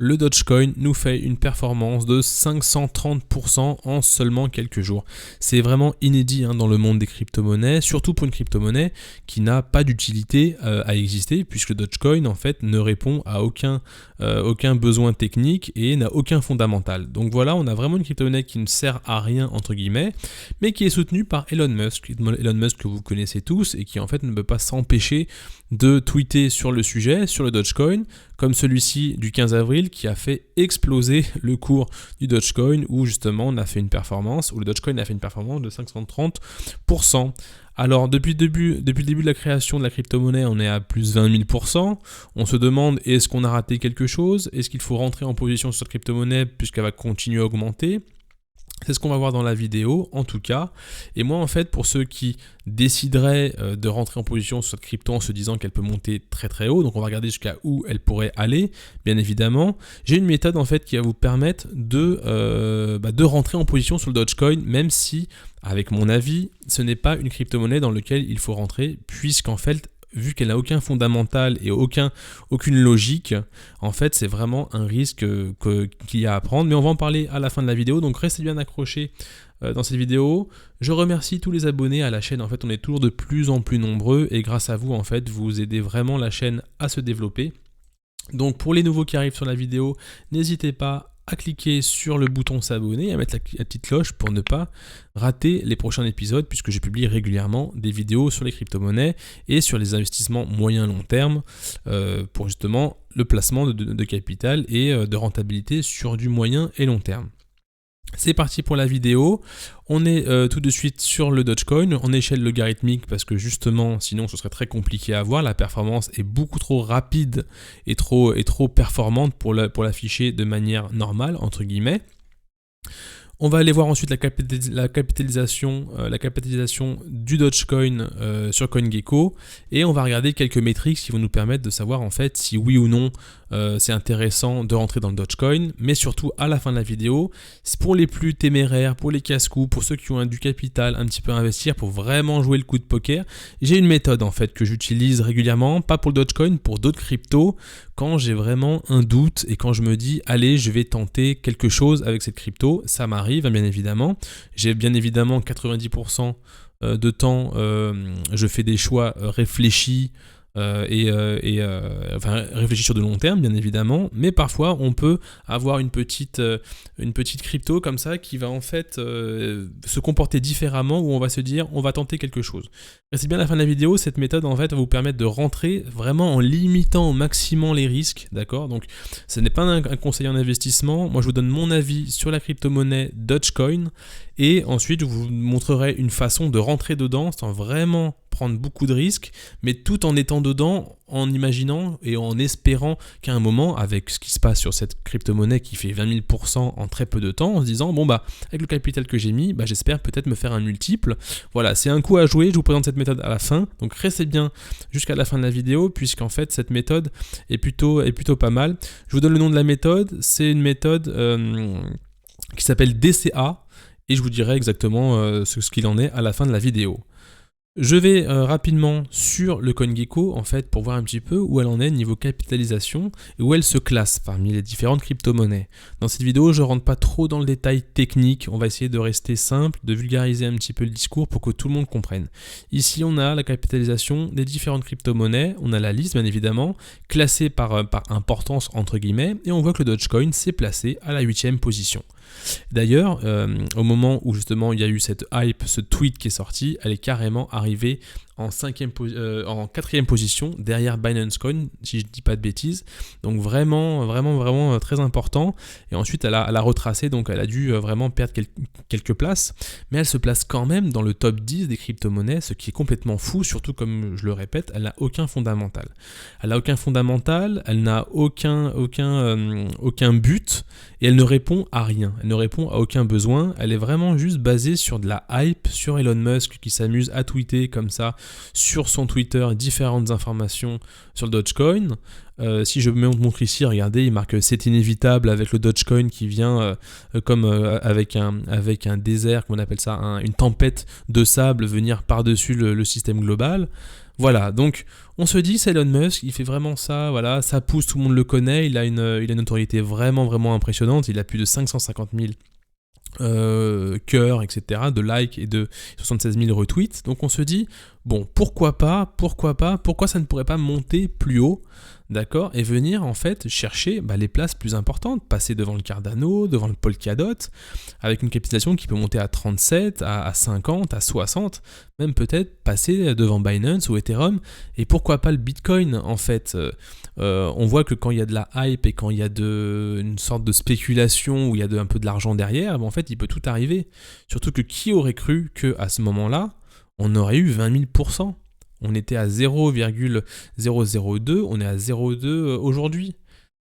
Le Dogecoin nous fait une performance de 530% en seulement quelques jours. C'est vraiment inédit dans le monde des crypto-monnaies, surtout pour une crypto-monnaie qui n'a pas d'utilité à exister, puisque le Dogecoin en fait ne répond à aucun besoin technique et n'a aucun fondamental. Donc voilà, on a vraiment une crypto-monnaie qui ne sert à rien entre guillemets, mais qui est soutenue par Elon Musk. Elon Musk que vous connaissez tous et qui en fait ne peut pas s'empêcher de tweeter sur le sujet, sur le Dogecoin, comme celui-ci du 15 avril qui a fait exploser le cours du Dogecoin où justement on a fait une performance, où le Dogecoin a fait une performance de 530%. Alors depuis le début de la création de la crypto-monnaie, on est à plus 20 000%. On se demande est-ce qu'on a raté quelque chose? Est-ce qu'il faut rentrer en position sur cette crypto-monnaie puisqu'elle va continuer à augmenter? C'est ce qu'on va voir dans la vidéo, en tout cas. Et moi, en fait, pour ceux qui décideraient de rentrer en position sur cette crypto en se disant qu'elle peut monter très très haut, donc on va regarder jusqu'à où elle pourrait aller, bien évidemment, j'ai une méthode en fait qui va vous permettre de rentrer en position sur le Dogecoin, même si, avec mon avis, ce n'est pas une crypto-monnaie dans laquelle il faut rentrer, puisqu'en fait, vu qu'elle n'a aucun fondamental et aucune logique, en fait, c'est vraiment un risque qu'il y a à prendre. Mais on va en parler à la fin de la vidéo, donc restez bien accrochés dans cette vidéo. Je remercie tous les abonnés à la chaîne. En fait, on est toujours de plus en plus nombreux et grâce à vous, en fait, vous aidez vraiment la chaîne à se développer. Donc, pour les nouveaux qui arrivent sur la vidéo, n'hésitez pas à cliquer sur le bouton s'abonner et à mettre la petite cloche pour ne pas rater les prochains épisodes puisque je publie régulièrement des vidéos sur les crypto-monnaies et sur les investissements moyen-long terme pour justement le placement de capital et de rentabilité sur du moyen et long terme. C'est parti pour la vidéo. On est tout de suite sur le Dogecoin en échelle logarithmique parce que justement sinon ce serait très compliqué à voir. La performance est beaucoup trop rapide et trop performante pour l'afficher de manière normale entre guillemets. On va aller voir ensuite la capitalisation du Dogecoin sur CoinGecko et on va regarder quelques métriques qui vont nous permettre de savoir en fait si oui ou non c'est intéressant de rentrer dans le Dogecoin, mais surtout à la fin de la vidéo, c'est pour les plus téméraires, pour les casse-cous, pour ceux qui ont du capital un petit peu à investir pour vraiment jouer le coup de poker, j'ai une méthode en fait que j'utilise régulièrement, pas pour le Dogecoin, pour d'autres cryptos, quand j'ai vraiment un doute et quand je me dis allez je vais tenter quelque chose avec cette crypto, ça m'arrive bien évidemment, j'ai bien évidemment 90% de temps je fais des choix réfléchis réfléchir sur de long terme bien évidemment, mais parfois on peut avoir une petite crypto comme ça qui va en fait se comporter différemment où on va se dire on va tenter quelque chose. Restez bien à la fin de la vidéo, cette méthode en fait va vous permettre de rentrer vraiment en limitant au maximum les risques, d'accord? Donc ce n'est pas un conseil en investissement, moi je vous donne mon avis sur la crypto-monnaie Dogecoin et ensuite je vous montrerai une façon de rentrer dedans sans vraiment prendre beaucoup de risques, mais tout en étant dedans, en imaginant et en espérant qu'à un moment, avec ce qui se passe sur cette crypto-monnaie qui fait 20 000% en très peu de temps, en se disant, bon bah, avec le capital que j'ai mis, j'espère peut-être me faire un multiple. Voilà, c'est un coup à jouer, je vous présente cette méthode à la fin, donc restez bien jusqu'à la fin de la vidéo, puisqu'en fait, cette méthode est plutôt pas mal. Je vous donne le nom de la méthode, c'est une méthode qui s'appelle DCA, et je vous dirai exactement ce qu'il en est à la fin de la vidéo. Je vais rapidement sur le CoinGecko en fait pour voir un petit peu où elle en est niveau capitalisation et où elle se classe parmi les différentes crypto-monnaies. Dans cette vidéo, je ne rentre pas trop dans le détail technique, on va essayer de rester simple, de vulgariser un petit peu le discours pour que tout le monde comprenne. Ici, on a la capitalisation des différentes crypto-monnaies, on a la liste bien évidemment, classée par importance entre guillemets, et on voit que le Dogecoin s'est placé à la 8e position. D'ailleurs, au moment où justement il y a eu cette hype, ce tweet qui est sorti, elle est carrément arrivée en 4e position derrière Binance Coin, si je ne dis pas de bêtises. Donc vraiment très important. Et ensuite, elle a retracé, donc elle a dû vraiment perdre quelques places. Mais elle se place quand même dans le top 10 des crypto-monnaies, ce qui est complètement fou, surtout comme je le répète, elle n'a aucun fondamental. Elle n'a aucun fondamental, elle n'a aucun but et elle ne répond à rien. Elle ne répond à aucun besoin. Elle est vraiment juste basée sur de la hype, sur Elon Musk qui s'amuse à tweeter comme ça sur son Twitter différentes informations sur le Dogecoin. Si je me montre ici, regardez, il marque c'est inévitable avec le Dogecoin qui vient comme avec un désert, comment on appelle ça, une tempête de sable venir par-dessus le système global. Voilà, donc on se dit c'est Elon Musk, il fait vraiment ça, voilà, ça pousse, tout le monde le connaît, il a une notoriété vraiment vraiment impressionnante, il a plus de 550 000 cœurs, etc., de likes et de 76 000 retweets. Donc on se dit, bon, pourquoi ça ne pourrait pas monter plus haut, d'accord, et venir en fait chercher les places plus importantes, passer devant le Cardano, devant le Polkadot, avec une capitalisation qui peut monter à 37, à 50, à 60, même peut-être passer devant Binance ou Ethereum, et pourquoi pas le Bitcoin en fait. On voit que quand il y a de la hype et quand il y a une sorte de spéculation où il y a un peu de l'argent derrière, en fait il peut tout arriver. Surtout que qui aurait cru qu'à ce moment-là, on aurait eu 20 000%. On était à 0,002, on est à 0,2 aujourd'hui.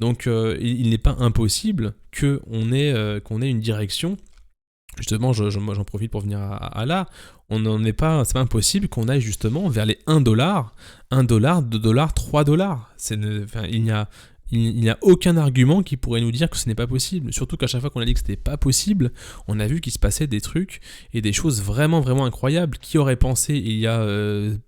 Donc il n'est pas impossible qu'on ait une direction. Justement, moi j'en profite pour venir à là. C'est pas impossible qu'on aille justement vers les 1$, 1$, 2$, 3$. Il n'y a aucun argument qui pourrait nous dire que ce n'est pas possible. Surtout qu'à chaque fois qu'on a dit que ce n'était pas possible, on a vu qu'il se passait des trucs et des choses vraiment, vraiment incroyables. Qui aurait pensé il y a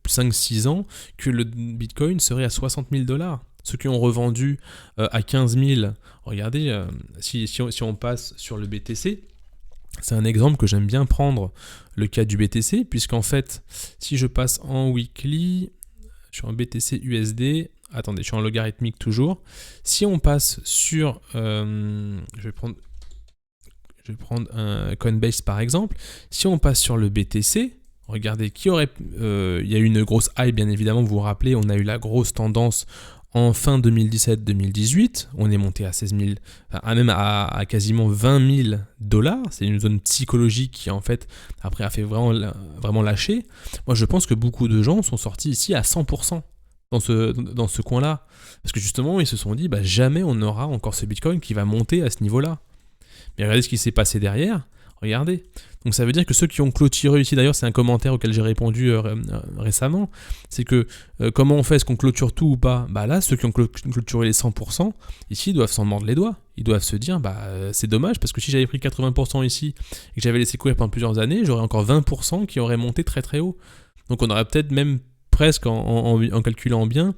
5-6 ans que le Bitcoin serait à 60 000$? Ceux qui ont revendu à 15 000, regardez, si on passe sur le BTC, c'est un exemple que j'aime bien prendre, le cas du BTC, puisqu'en fait, si je passe en weekly, je suis en BTC USD, attendez, je suis en logarithmique toujours. Si on passe sur, je vais prendre un Coinbase par exemple. Si on passe sur le BTC, regardez, il y a eu une grosse hype bien évidemment, vous vous rappelez, on a eu la grosse tendance en fin 2017-2018, on est monté à 16 000, même à quasiment 20 000$. C'est une zone psychologique qui en fait après a fait vraiment lâcher. Moi je pense que beaucoup de gens sont sortis ici à 100%. Dans ce coin-là. Parce que justement, ils se sont dit, jamais on aura encore ce Bitcoin qui va monter à ce niveau-là. Mais regardez ce qui s'est passé derrière. Regardez. Donc ça veut dire que ceux qui ont clôturé ici, d'ailleurs c'est un commentaire auquel j'ai répondu récemment, c'est que comment on fait, est-ce qu'on clôture tout ou pas? Là, ceux qui ont clôturé les 100%, ici, ils doivent s'en mordre les doigts. Ils doivent se dire, c'est dommage, parce que si j'avais pris 80% ici, et que j'avais laissé courir pendant plusieurs années, j'aurais encore 20% qui auraient monté très très haut. Donc on aurait peut-être même presque en calculant bien,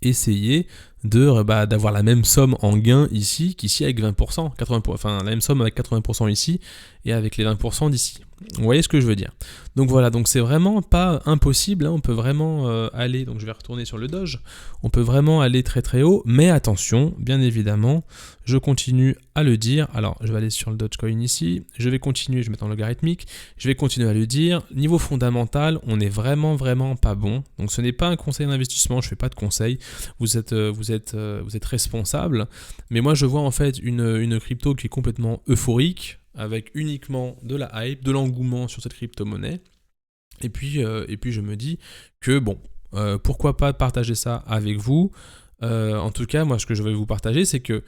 essayer d'avoir la même somme en gain ici qu'ici avec 20%, 80%, enfin la même somme avec 80% ici et avec les 20% d'ici. Vous voyez ce que je veux dire? Donc voilà, donc c'est vraiment pas impossible, on peut vraiment aller, donc je vais retourner sur le Doge, on peut vraiment aller très très haut, mais attention, bien évidemment, je continue à le dire, alors je vais aller sur le Dogecoin ici, je vais continuer, je vais mettre en logarithmique, je vais continuer à le dire, niveau fondamental, on est vraiment pas bon, donc ce n'est pas un conseil d'investissement, je fais pas de conseil, vous êtes responsable, mais moi je vois en fait une crypto qui est complètement euphorique, avec uniquement de la hype, de l'engouement sur cette crypto-monnaie. Et puis je me dis que pourquoi pas partager ça avec vous. En tout cas, moi ce que je vais vous partager, c'est que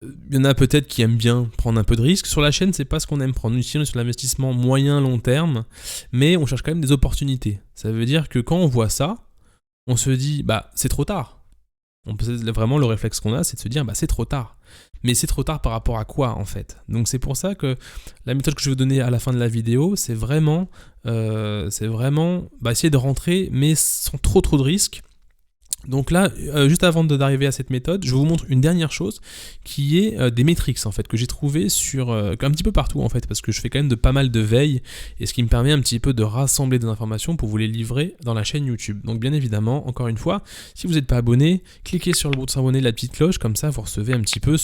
il y en a peut-être qui aiment bien prendre un peu de risque. Sur la chaîne, c'est pas ce qu'on aime prendre. Ici, on est sur l'investissement moyen-long terme, mais on cherche quand même des opportunités. Ça veut dire que quand on voit ça, on se dit, c'est trop tard. Vraiment, le réflexe qu'on a, c'est de se dire, c'est trop tard. Mais c'est trop tard par rapport à quoi, en fait? Donc c'est pour ça que la méthode que je vais vous donner à la fin de la vidéo, c'est vraiment essayer de rentrer, mais sans trop de risques. Donc là, juste avant d'arriver à cette méthode, je vous montre une dernière chose qui est des métriques en fait que j'ai trouvé sur un petit peu partout en fait, parce que je fais quand même pas mal de veille et ce qui me permet un petit peu de rassembler des informations pour vous les livrer dans la chaîne YouTube. Donc bien évidemment, encore une fois, si vous n'êtes pas abonné, cliquez sur le bouton s'abonner, la petite cloche, comme ça vous recevez un petit peu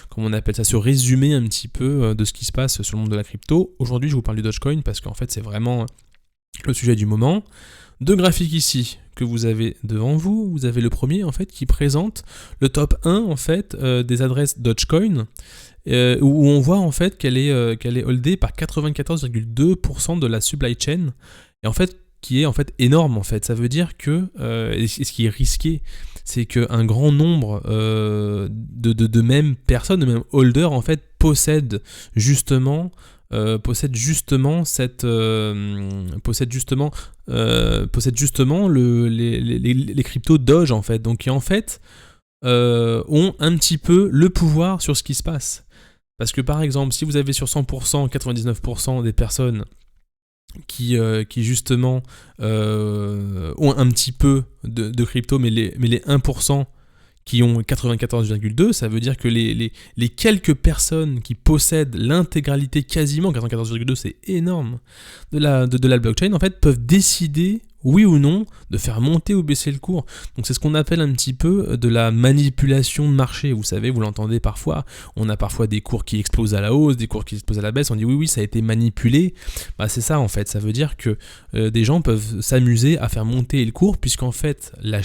comment on appelle ça, ce résumé un petit peu de ce qui se passe sur le monde de la crypto. Aujourd'hui, je vous parle du Dogecoin parce qu'en fait, c'est vraiment le sujet du moment. Deux graphiques ici que vous avez devant vous. Vous avez le premier en fait qui présente le top 1 en fait des adresses Dogecoin où on voit en fait qu'elle est holdée par 94,2% de la supply chain et en fait qui est en fait énorme en fait. Ça veut dire que et ce qui est risqué, c'est qu'un grand nombre de mêmes personnes, de mêmes holders en fait possèdent justement possède justement les cryptos Doge en fait, donc qui en fait ont un petit peu le pouvoir sur ce qui se passe. Parce que par exemple, si vous avez sur 100%, 99% des personnes qui justement ont un petit peu de crypto, mais les 1% qui ont 94,2, ça veut dire que les quelques personnes qui possèdent l'intégralité, quasiment 94,2, c'est énorme, de la blockchain, en fait, peuvent décider, oui ou non, de faire monter ou baisser le cours. Donc c'est ce qu'on appelle un petit peu de la manipulation de marché. Vous savez, vous l'entendez parfois, on a parfois des cours qui explosent à la hausse, des cours qui explosent à la baisse, on dit oui, ça a été manipulé. Bah, c'est ça en fait, ça veut dire que des gens peuvent s'amuser à faire monter le cours, puisqu'en fait, la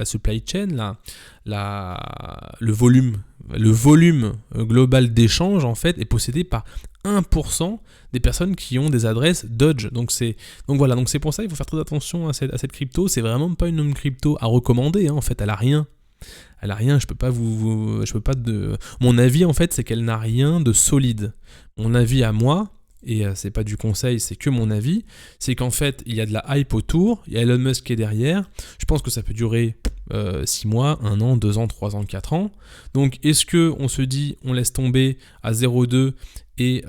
supply chain, le volume global d'échange en fait est possédé par 1% des personnes qui ont des adresses Doge. Donc c'est pour ça qu'il faut faire très attention à cette crypto. C'est vraiment pas une crypto à recommander, hein. En fait, elle a rien. Je peux pas mon avis en fait, c'est qu'elle n'a rien de solide. Mon avis à moi, et c'est pas du conseil, c'est que mon avis, c'est qu'en fait, il y a de la hype autour, il y a Elon Musk qui est derrière. Je pense que ça peut durer 6 mois, 1 an, 2 ans, 3 ans, 4 ans. Donc est-ce qu'on se dit on laisse tomber à 0,2 et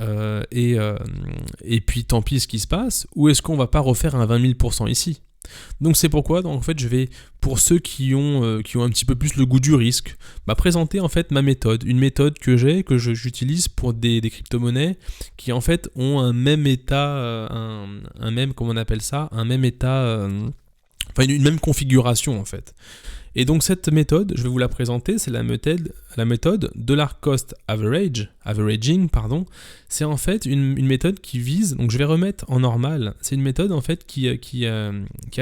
puis tant pis ce qui se passe, ou est-ce qu'on va pas refaire un 20 000% ici? Donc c'est pourquoi en fait je vais, pour ceux qui ont un petit peu plus le goût du risque, présenter en fait ma méthode, une méthode que j'utilise pour des crypto-monnaies qui en fait ont un même état, un même, comment on appelle ça, un même état, une même configuration en fait. Et donc cette méthode, je vais vous la présenter, c'est la méthode dollar cost averaging. C'est en fait une méthode qui vise, donc je vais remettre en normal, c'est une méthode en fait qui a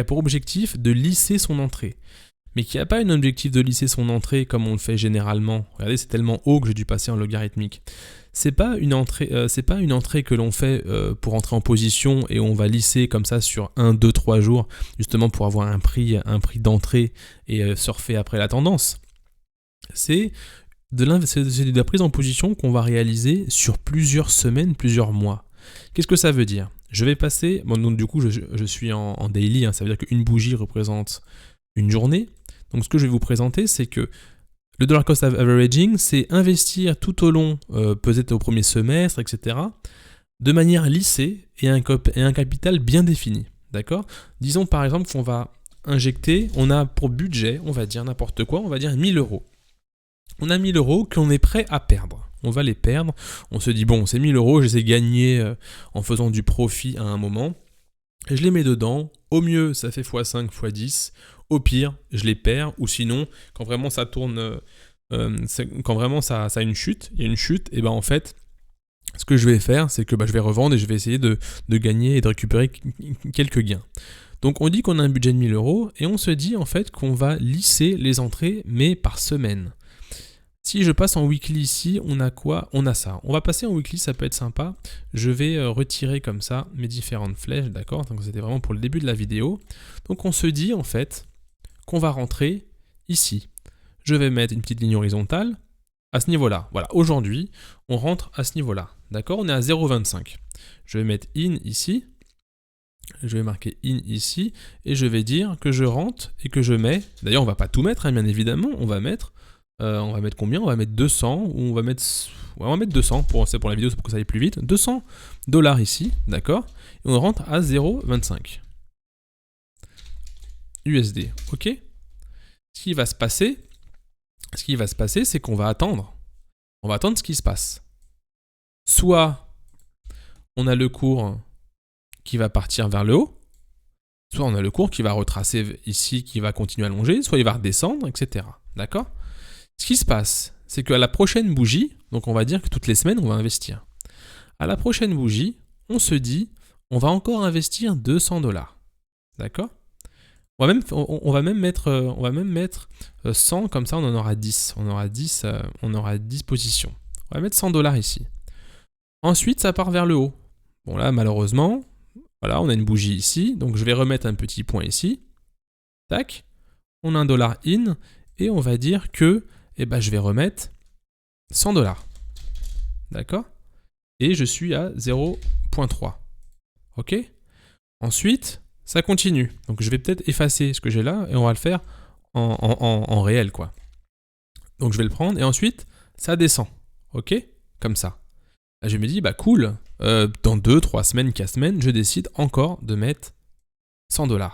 pour objectif de lisser son entrée. Mais qui n'a pas un objectif de lisser son entrée comme on le fait généralement. Regardez, c'est tellement haut que j'ai dû passer en logarithmique. C'est pas une entrée que l'on fait pour entrer en position et on va lisser comme ça sur 1, 2, 3 jours, justement pour avoir un prix d'entrée et surfer après la tendance. C'est de la prise en position qu'on va réaliser sur plusieurs semaines, plusieurs mois. Qu'est-ce que ça veut dire? Je vais passer, donc du coup je suis en daily, hein, ça veut dire qu'une bougie représente une journée. Donc ce que je vais vous présenter, c'est que le dollar cost averaging, c'est investir tout au long, peut-être au premier semestre, etc., de manière lissée et un capital bien défini. D'accord? Disons par exemple qu'on va injecter, on a pour budget, on va dire n'importe quoi, on va dire 1000 euros. On a 1000 euros qu'on est prêt à perdre. On va les perdre. On se dit, bon, c'est 1000 euros, je les ai gagnés en faisant du profit à un moment. Et je les mets dedans. Au mieux, ça fait x5, x10. Au pire, je les perds. Ou sinon, quand vraiment ça tourne, quand vraiment ça a une chute, il y a une chute, et ben en fait, ce que je vais faire, c'est que je vais revendre et je vais essayer de gagner et de récupérer quelques gains. Donc on dit qu'on a un budget de 1000 euros et on se dit en fait qu'on va lisser les entrées, mais par semaine. Si je passe en weekly ici, on a quoi? On a ça. On va passer en weekly, ça peut être sympa. Je vais retirer comme ça mes différentes flèches, d'accord? Donc c'était vraiment pour le début de la vidéo. Donc on se dit en fait qu'on va rentrer ici. Je vais mettre une petite ligne horizontale à ce niveau-là. Voilà, aujourd'hui, on rentre à ce niveau-là. D'accord? On est à 0,25. Je vais mettre in ici. Je vais marquer in ici. Et je vais dire que je rentre et que je mets... D'ailleurs, on va pas tout mettre, hein, bien évidemment. On va mettre combien? On va mettre 200 ou on va mettre 200 pour la vidéo, c'est pour que ça aille plus vite. 200 $ ici, d'accord? Et on rentre à 0,25 USD, ok? Ce qui va se passer, c'est qu'on va attendre. On va attendre ce qui se passe. Soit on a le cours qui va partir vers le haut, soit on a le cours qui va retracer ici, qui va continuer à allonger, soit il va redescendre, etc. D'accord? Ce qui se passe, c'est qu'à la prochaine bougie, donc on va dire que toutes les semaines, on va investir. À la prochaine bougie, on se dit, on va encore investir 200 $. D'accord? On va même mettre 100, comme ça on en aura 10. On aura 10 positions. On va mettre 100 $ ici. Ensuite, ça part vers le haut. Bon là, malheureusement, voilà, on a une bougie ici, donc je vais remettre un petit point ici. Tac. On a un dollar in, et on va dire que je vais remettre 100 $. D'accord? et je suis à 0,3. Ok? Ensuite, ça continue. Donc je vais peut-être effacer ce que j'ai là et on va le faire en réel, quoi. Donc je vais le prendre et ensuite, ça descend. Ok? Comme ça. Là, je me dis, bah cool, dans 2, 3 semaines, 4 semaines, je décide encore de mettre 100$.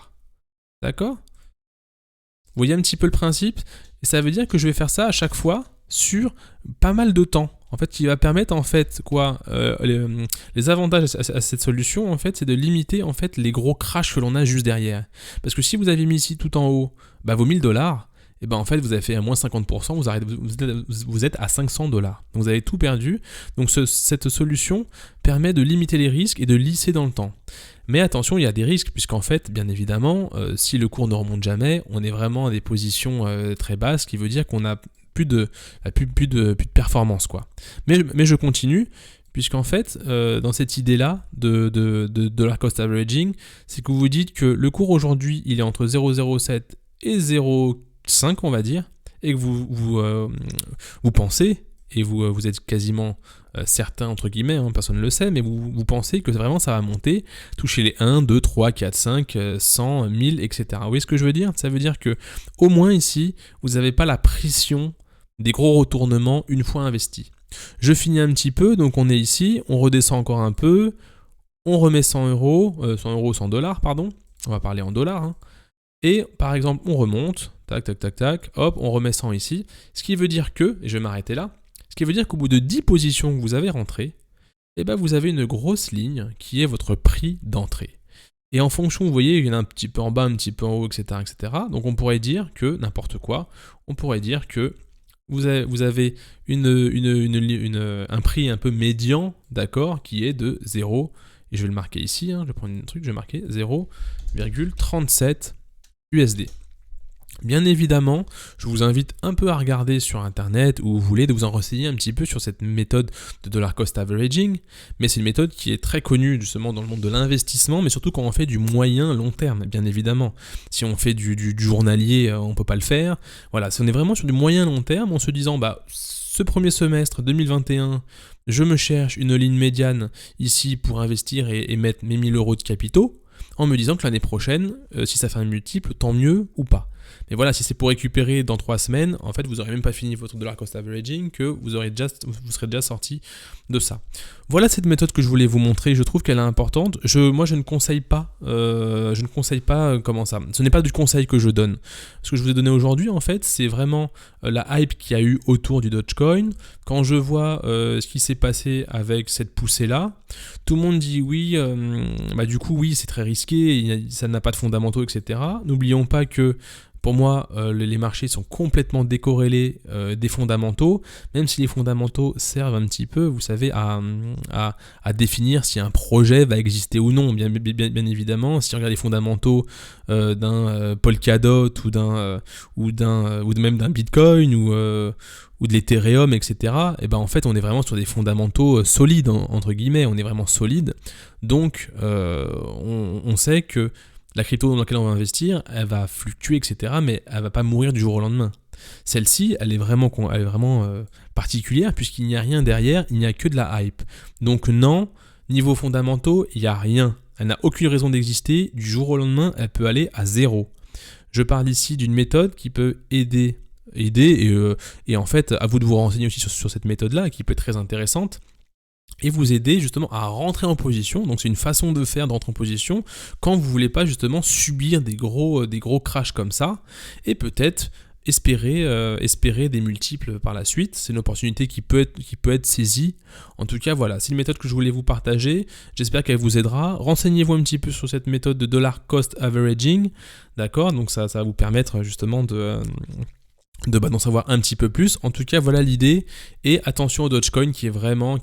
D'accord? Vous voyez un petit peu le principe? Et ça veut dire que je vais faire ça à chaque fois sur pas mal de temps. En fait, qui va permettre en fait quoi les avantages à cette solution en fait, c'est de limiter en fait les gros crashs que l'on a juste derrière. Parce que si vous avez mis ici tout en haut, bah, vos 1000$, et ben en fait vous avez fait à moins 50%, vous êtes à 500$. Donc vous avez tout perdu. Donc cette solution permet de limiter les risques et de lisser dans le temps. Mais attention, il y a des risques, puisqu'en fait, bien évidemment, si le cours ne remonte jamais, on est vraiment à des positions très basses, ce qui veut dire qu'on a plus de performance, quoi. Mais je continue, puisqu'en fait, dans cette idée-là de dollar cost averaging, c'est que vous vous dites que le cours aujourd'hui, il est entre 0,07 et 0,5, on va dire, et que vous pensez, et vous êtes quasiment certain, entre guillemets, hein, personne ne le sait, mais vous pensez que vraiment ça va monter, toucher les 1, 2, 3, 4, 5, 100, 1000, etc. Vous voyez ce que je veux dire? Ça veut dire que au moins ici, vous n'avez pas la pression des gros retournements une fois investis. Je finis un petit peu, donc on est ici, on redescend encore un peu, on remet 100$, pardon, on va parler en dollars, hein. Et par exemple, on remonte, tac, tac, tac, tac, hop, on remet 100 ici, ce qui veut dire que, et je vais m'arrêter là, ce qui veut dire qu'au bout de 10 positions que vous avez rentrées, eh ben vous avez une grosse ligne qui est votre prix d'entrée. Et en fonction, vous voyez, il y en a un petit peu en bas, un petit peu en haut, etc., etc. Donc on pourrait dire que, n'importe quoi, on pourrait dire que vous avez un prix un peu médian, d'accord, qui est de 0, et je vais le marquer ici, hein, je vais prendre un truc, je vais marquer 0,37 USD. Bien évidemment, je vous invite un peu à regarder sur internet où vous voulez, de vous en renseigner un petit peu sur cette méthode de dollar cost averaging, mais c'est une méthode qui est très connue justement dans le monde de l'investissement, mais surtout quand on fait du moyen long terme, bien évidemment. Si on fait du journalier, on ne peut pas le faire. Voilà, si on est vraiment sur du moyen long terme, en se disant, bah, ce premier semestre 2021, je me cherche une ligne médiane ici pour investir et mettre mes 1000€ de capitaux, en me disant que l'année prochaine, si ça fait un multiple, tant mieux ou pas. Mais voilà, si c'est pour récupérer dans 3 semaines, en fait, vous n'aurez même pas fini votre dollar cost averaging, que vous serez déjà sorti de ça. Voilà cette méthode que je voulais vous montrer. Je trouve qu'elle est importante. Moi, je ne conseille pas. Comment ça. Ce n'est pas du conseil que je donne. Ce que je vous ai donné aujourd'hui, en fait, c'est vraiment la hype qu'il y a eu autour du Dogecoin. Quand je vois ce qui s'est passé avec cette poussée-là, tout le monde dit oui. Du coup, oui, c'est très risqué. Ça n'a pas de fondamentaux, etc. N'oublions pas que pour moi, les marchés sont complètement décorrélés des fondamentaux, même si les fondamentaux servent un petit peu, vous savez, à définir si un projet va exister ou non, bien évidemment. Si on regarde les fondamentaux d'un Polkadot ou même d'un Bitcoin ou de l'Ethereum, etc., et ben en fait, on est vraiment sur des fondamentaux solides, entre guillemets, on est vraiment solide. Donc, on sait que la crypto dans laquelle on va investir, elle va fluctuer, etc., mais elle ne va pas mourir du jour au lendemain. Celle-ci, elle est vraiment particulière, puisqu'il n'y a rien derrière, il n'y a que de la hype. Donc non, niveau fondamentaux, il n'y a rien. Elle n'a aucune raison d'exister, du jour au lendemain, elle peut aller à 0. Je parle ici d'une méthode qui peut aider et en fait, à vous de vous renseigner aussi sur cette méthode-là, qui peut être très intéressante, et vous aider justement à rentrer en position. Donc c'est une façon de faire, de rentrer en position quand vous ne voulez pas justement subir des gros crashs comme ça, et peut-être espérer des multiples par la suite. C'est une opportunité qui peut être saisie. En tout cas, voilà, c'est une méthode que je voulais vous partager. J'espère qu'elle vous aidera. Renseignez-vous un petit peu sur cette méthode de dollar cost averaging, d'accord? Donc ça va vous permettre justement d'en savoir un petit peu plus. En tout cas, voilà l'idée. Et attention au Dogecoin qui est vraiment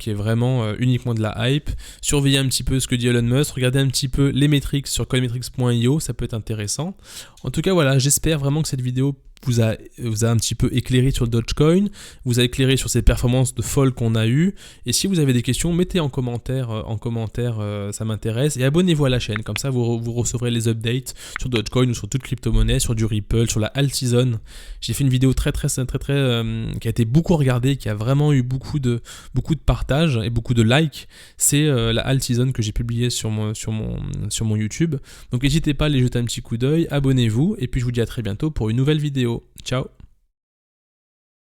uniquement de la hype. Surveillez un petit peu ce que dit Elon Musk. Regardez un petit peu les métriques sur coinmetrics.io. Ça peut être intéressant. En tout cas, voilà, j'espère vraiment que cette vidéo vous a un petit peu éclairé sur Dogecoin, vous a éclairé sur ces performances de folle qu'on a eues. Et si vous avez des questions, mettez en commentaire, ça m'intéresse. Et abonnez-vous à la chaîne, comme ça vous recevrez les updates sur Dogecoin ou sur toute crypto-monnaie, sur du Ripple, sur la Altseason. J'ai fait une vidéo très qui a été beaucoup regardée, qui a vraiment eu beaucoup de partages et beaucoup de likes. C'est la Altseason que j'ai publiée sur mon YouTube. Donc n'hésitez pas à aller jeter un petit coup d'œil, abonnez-vous et puis je vous dis à très bientôt pour une nouvelle vidéo. Ciao.